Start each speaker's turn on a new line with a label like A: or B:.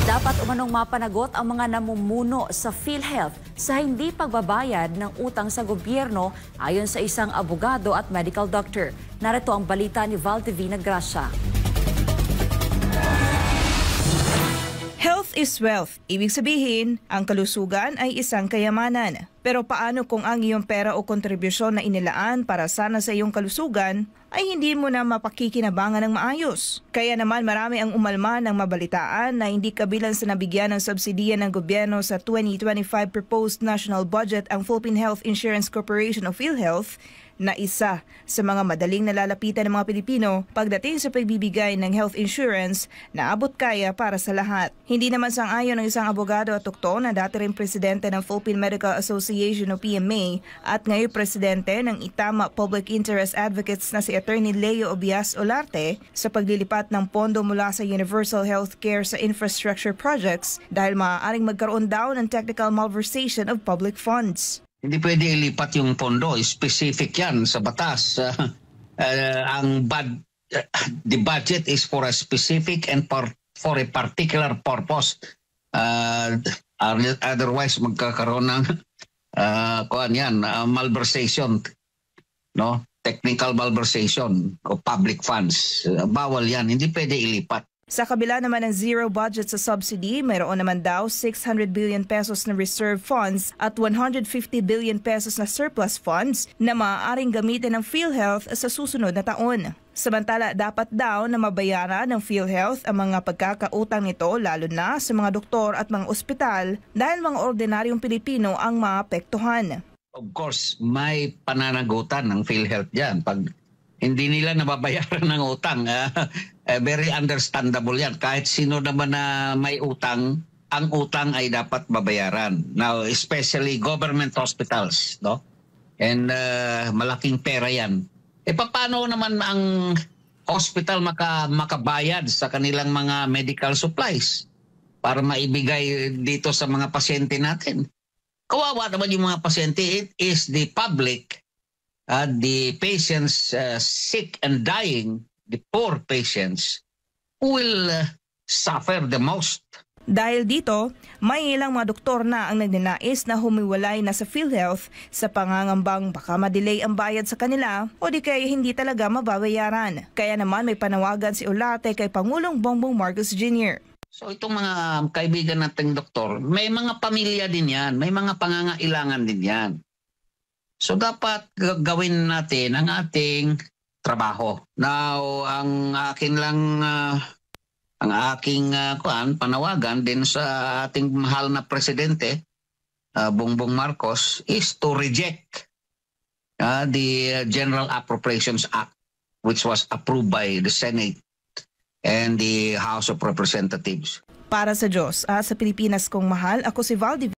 A: Dapat umanong mapanagot ang mga namumuno sa PhilHealth sa hindi pagbabayad ng utang sa gobyerno ayon sa isang abogado at medical doctor. Narito ang balita ni Val Divina Gracia.
B: Health is wealth. Ibig sabihin, ang kalusugan ay isang kayamanan. Pero paano kung ang iyong pera o kontribusyon na inilaan para sana sa iyong kalusugan ay hindi mo na mapakikinabangan ng maayos? Kaya naman marami ang umalma ng mabalitaan na hindi kabilang sa nabigyan ng subsidiya ng gobyerno sa 2025 proposed national budget ang Philippine Health Insurance Corporation o PhilHealth na isa sa mga madaling nalalapitan ng mga Pilipino pagdating sa pagbibigay ng health insurance na abot kaya para sa lahat. Hindi naman sang-ayon ng isang abogado at doktor na dati rin presidente ng Philippine Medical Association o PMA at ngayon presidente ng Itama Public Interest Advocates na si Attorney Leo Obias Olarte sa paglilipat ng pondo mula sa Universal Healthcare sa infrastructure projects dahil maaaring magkaroon daw ng technical malversation of public funds.
C: Hindi pwede ilipat yung pondo. Specific yan sa batas. The budget is for a specific and for a particular purpose. Otherwise, magkakaroon ng malversation. No? Technical malversation of public funds. Bawal yan. Hindi pwede ilipat.
B: Sa kabila naman ng zero budget sa subsidy, mayroon naman daw 600 billion pesos na reserve funds at 150 billion pesos na surplus funds na maaaring gamitin ng PhilHealth sa susunod na taon. Samantala, dapat daw na mabayaran ng PhilHealth ang mga pagkakautang nito lalo na sa mga doktor at mga ospital dahil mga ordinaryong Pilipino ang maapektuhan.
C: Of course, may pananagutan ng PhilHealth dyan. Pag hindi nila nababayaran ng utang, very understandable yan. Kahit sino naman na may utang, ang utang ay dapat babayaran. Now, especially government hospitals, no? And malaking pera yan. Paano naman ang hospital makabayad sa kanilang mga medical supplies para maibigay dito sa mga pasyente natin? Kawawa naman yung mga pasyente. It is the public, the patients sick and dying, the poor patients, who will suffer the most.
B: Dahil dito, may ilang mga doktor na ang nagnanais na humiwalay na sa PhilHealth sa pangangambang baka madelay ang bayad sa kanila o di kaya hindi talaga mababayaran. Kaya naman may panawagan si Olarte kay Pangulong Bongbong Marcos Jr.
C: So itong mga kaibigan nating doktor, may mga pamilya din yan, may mga pangangailangan din yan. So dapat gawin natin ang ating trabaho. Now, ang aking panawagan din sa ating mahal na presidente, Bongbong Marcos, is to reject the General Appropriations Act which was approved by the Senate and the House of Representatives.
B: Para sa Diyos, sa Pilipinas kong mahal, ako si Val Divina.